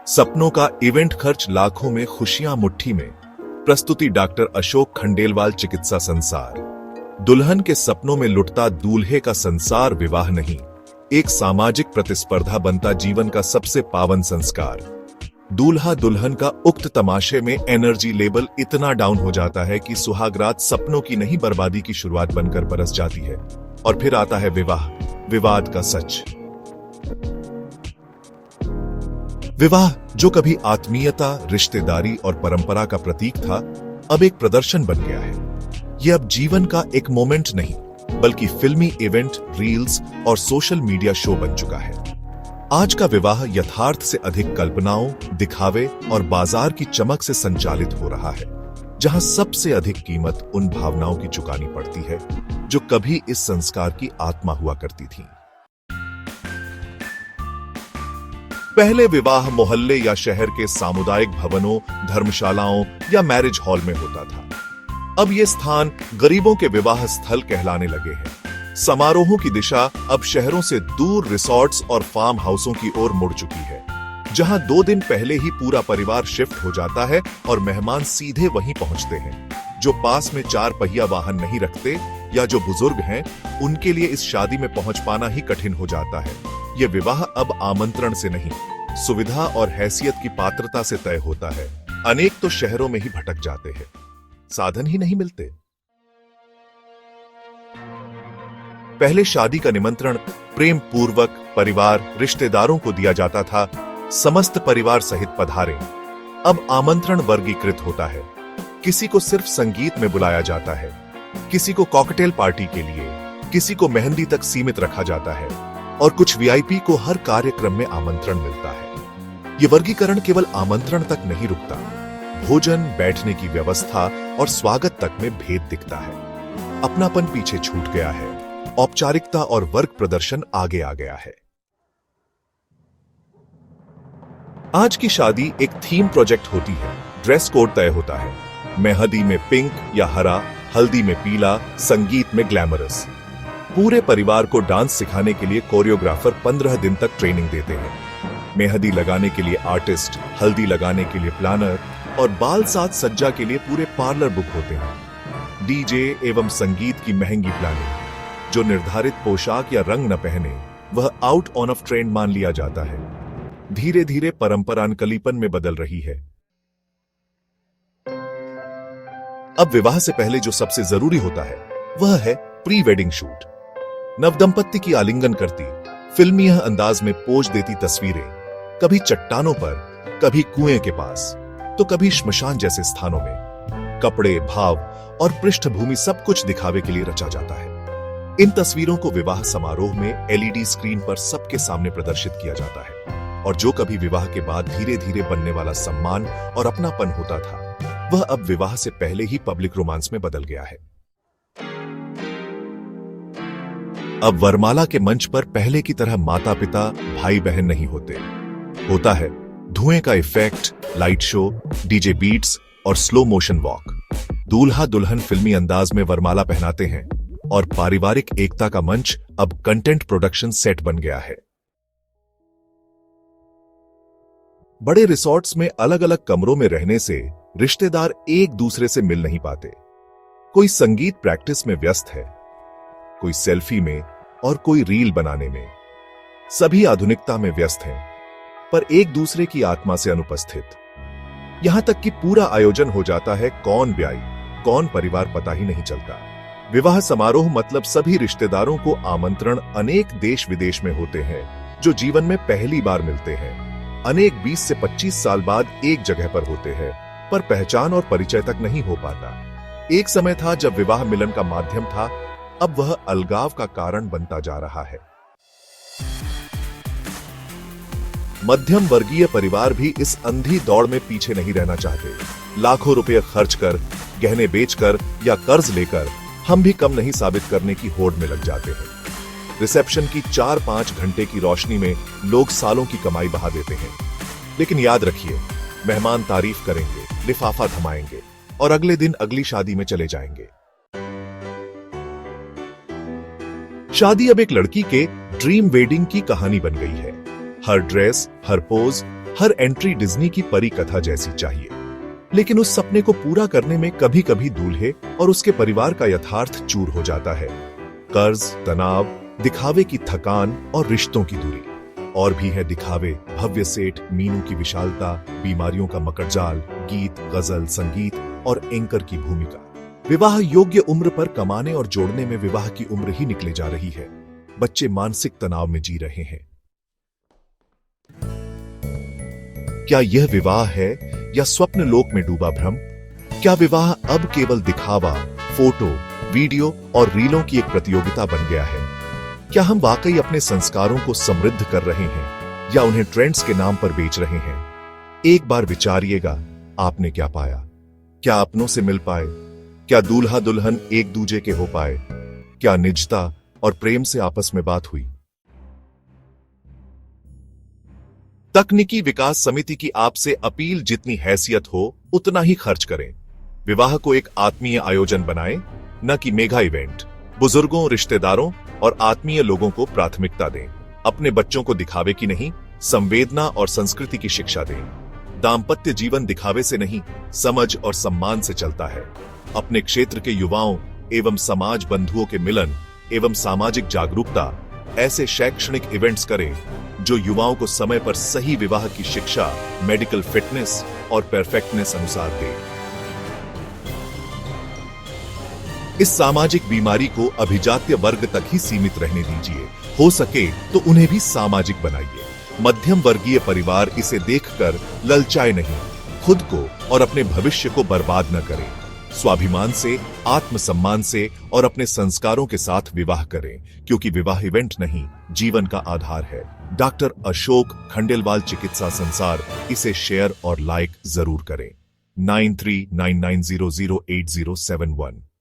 सपनों का इवेंट खर्च लाखों में, खुशियां मुट्ठी में। प्रस्तुति डॉक्टर अशोक खंडेलवाल, चिकित्सा संसार। दुल्हन के सपनों में लुटता दूल्हे का संसार विवाह नहीं, एक सामाजिक प्रतिस्पर्धा बनता जीवन का सबसे पावन संस्कार। दूल्हा दुल्हन का उक्त तमाशे में एनर्जी लेवल इतना डाउन हो जाता है कि सुहागरात सपनों की नहीं बर्बादी की शुरुआत बनकर बरस जाती है। और फिर आता है विवाह, विवाद का सच। विवाह जो कभी आत्मीयता, रिश्तेदारी और परंपरा का प्रतीक था, अब एक प्रदर्शन बन गया है। यह अब जीवन का एक मोमेंट नहीं, बल्कि फिल्मी इवेंट, रील्स और सोशल मीडिया शो बन चुका है। आज का विवाह यथार्थ से अधिक कल्पनाओं, दिखावे और बाजार की चमक से संचालित हो रहा है, जहां सबसे अधिक कीमत उन भावनाओं की चुकानी पड़ती है जो कभी इस संस्कार की आत्मा हुआ करती थी। पहले विवाह मोहल्ले या शहर के सामुदायिक भवनों, धर्मशालाओं या मैरिज हॉल में होता था। अब ये स्थान गरीबों के विवाह स्थल कहलाने लगे हैं। समारोहों की दिशा अब शहरों से दूर रिसॉर्ट्स और फार्म हाउसों की ओर मुड़ चुकी है, जहां 2 दिन पहले ही पूरा परिवार शिफ्ट हो जाता है और मेहमान सीधे वहीं पहुंचते हैं। जो पास में 4 पहिया वाहन नहीं रखते या जो बुजुर्ग हैं, उनके लिए इस शादी में पहुंच पाना ही कठिन हो जाता है। यह विवाह अब आमंत्रण से नहीं, सुविधा और हैसियत की पात्रता से तय होता है। अनेक तो शहरों में ही भटक जाते हैं, साधन ही नहीं मिलते। पहले शादी का निमंत्रण प्रेम पूर्वक परिवार, रिश्तेदारों को दिया जाता था, समस्त परिवार सहित पधारें। अब आमंत्रण वर्गीकृत होता है। किसी को सिर्फ संगीत में बुलाया जाता है, किसी को कॉकटेल पार्टी के लिए, किसी को मेहंदी तक सीमित रखा जाता है और कुछ वीआईपी को हर कार्यक्रम में आमंत्रण मिलता है। यह वर्गीकरण केवल आमंत्रण तक नहीं रुकता, भोजन, बैठने की व्यवस्था और स्वागत तक में भेद दिखता है। अपनापन पीछे छूट गया है, औपचारिकता और वर्ग प्रदर्शन आगे आ गया है। आज की शादी एक थीम प्रोजेक्ट होती है, ड्रेस कोड तय होता है। मेहंदी में पिंक या हरा, हल्दी में पीला, संगीत में ग्लैमरस। पूरे परिवार को डांस सिखाने के लिए कोरियोग्राफर 15 दिन तक ट्रेनिंग देते हैं। मेहंदी लगाने के लिए आर्टिस्ट, हल्दी लगाने के लिए प्लानर और बाल साज सज्जा के लिए पूरे पार्लर बुक होते हैं। डीजे एवं संगीत की महंगी प्लानिंग। जो निर्धारित पोशाक या रंग न पहने, वह आउट ऑफ ट्रेंड मान लिया जाता है। धीरे धीरे परंपरा नकलीपन में बदल रही है। अब विवाह से पहले जो सबसे जरूरी होता है, वह है प्री वेडिंग शूट। नवदंपति की आलिंगन करती, फिल्मी अंदाज में पोज देती तस्वीरें, कभी चट्टानों पर, कभी कुएं के पास, तो कभी श्मशान जैसे स्थानों में। कपड़े, भाव और पृष्ठभूमि सब कुछ दिखावे के लिए रचा जाता है। इन तस्वीरों को विवाह समारोह में एलईडी स्क्रीन पर सबके सामने प्रदर्शित किया जाता है। और जो कभी विवाह के बाद धीरे धीरे बनने वाला सम्मान और अपनापन होता था, वह अब विवाह से पहले ही पब्लिक रोमांस में बदल गया है। अब वरमाला के मंच पर पहले की तरह माता पिता, भाई बहन नहीं होते। होता है धुएं का effect, light show, DJ beats और स्लो मोशन वॉक। दूल्हा दुल्हन फिल्मी अंदाज में वरमाला पहनाते हैं और पारिवारिक एकता का मंच अब कंटेंट प्रोडक्शन सेट बन गया है। बड़े रिसॉर्ट्स में अलग अलग कमरों में रहने से रिश्तेदार एक दूसरे से मिल नहीं पाते। कोई संगीत प्रैक्टिस में व्यस्त है, कोई सेल्फी में और कोई रील बनाने में। सभी आधुनिकता में व्यस्त हैं, पर एक दूसरे की आत्मा से अनुपस्थित। यहां तक कि पूरा आयोजन हो जाता है, कौन ब्याई, कौन परिवार पता ही नहीं चलता। विवाह समारोह मतलब सभी रिश्तेदारों को आमंत्रण अनेक देश विदेश में होते हैं, जो जीवन में पहली बार मिलते हैं। अनेक 20 से 25 साल बाद एक जगह पर होते हैं, पर पहचान और परिचय तक नहीं हो पाता। एक समय था जब विवाह मिलन का माध्यम था, अब वह अलगाव का कारण बनता जा रहा है। मध्यम वर्गीय परिवार भी इस अंधी दौड़ में पीछे नहीं रहना चाहते। लाखों रुपए खर्च कर, गहने बेचकर या कर्ज लेकर हम भी कम नहीं साबित करने की होड़ में लग जाते हैं। रिसेप्शन की 4-5 घंटे की रोशनी में लोग सालों की कमाई बहा देते हैं। लेकिन याद रखिए, मेहमान तारीफ करेंगे, लिफाफा थमाएंगे और अगले दिन अगली शादी में चले जाएंगे। शादी अब एक लड़की के ड्रीम वेडिंग की कहानी बन गई है। हर ड्रेस, हर पोज, हर एंट्री डिज्नी की परी कथा जैसी चाहिए, लेकिन उस सपने को पूरा करने में कभी कभी दूल्हे और उसके परिवार का यथार्थ चूर हो जाता है। कर्ज, तनाव, दिखावे की थकान और रिश्तों की दूरी। और भी है दिखावे, भव्य सेठ, मीनू की विशालता, बीमारियों का मकड़जाल, गीत, गजल, संगीत और एंकर की भूमिका। विवाह योग्य उम्र पर कमाने और जोड़ने में विवाह की उम्र ही निकले जा रही है। बच्चे मानसिक तनाव में जी रहे हैं। क्या यह विवाह है या स्वप्न लोक में डूबा भ्रम? क्या विवाह अब केवल दिखावा, फोटो, वीडियो और रीलों की एक प्रतियोगिता बन गया है? क्या हम वाकई अपने संस्कारों को समृद्ध कर रहे हैं या उन्हें ट्रेंड्स के नाम पर बेच रहे हैं? एक बार विचारिएगा, आपने क्या पाया? क्या अपनों से मिल पाए? क्या दूल्हा दुल्हन एक दूजे के हो पाए? क्या निजता और प्रेम से आपस में बात हुई? तकनीकी विकास समिति की आपसे अपील, जितनी हैसियत हो उतना ही खर्च करें। विवाह को एक आत्मीय आयोजन बनाएं, न कि मेगा इवेंट। बुजुर्गों, रिश्तेदारों और आत्मीय लोगों को प्राथमिकता दें। अपने बच्चों को दिखावे की नहीं, संवेदना और संस्कृति की शिक्षा दें। दाम्पत्य जीवन दिखावे से नहीं, समझ और सम्मान से चलता है। अपने क्षेत्र के युवाओं एवं समाज बंधुओं के मिलन एवं सामाजिक जागरूकता ऐसे शैक्षणिक इवेंट्स करें जो युवाओं को समय पर सही विवाह की शिक्षा, मेडिकल फिटनेस और परफेक्टनेस अनुसार दे। इस सामाजिक बीमारी को अभिजात्य वर्ग तक ही सीमित रहने दीजिए। हो सके तो उन्हें भी सामाजिक बनाइए। मध्यम वर्गीय परिवार इसे देखकर ललचाए नहीं। खुद को और अपने भविष्य को बर्बाद न करें। स्वाभिमान से, आत्मसम्मान से और अपने संस्कारों के साथ विवाह करें, क्योंकि विवाह इवेंट नहीं, जीवन का आधार है। डॉक्टर अशोक खंडेलवाल चिकित्सा संसार। इसे शेयर और लाइक जरूर करें। 9399008071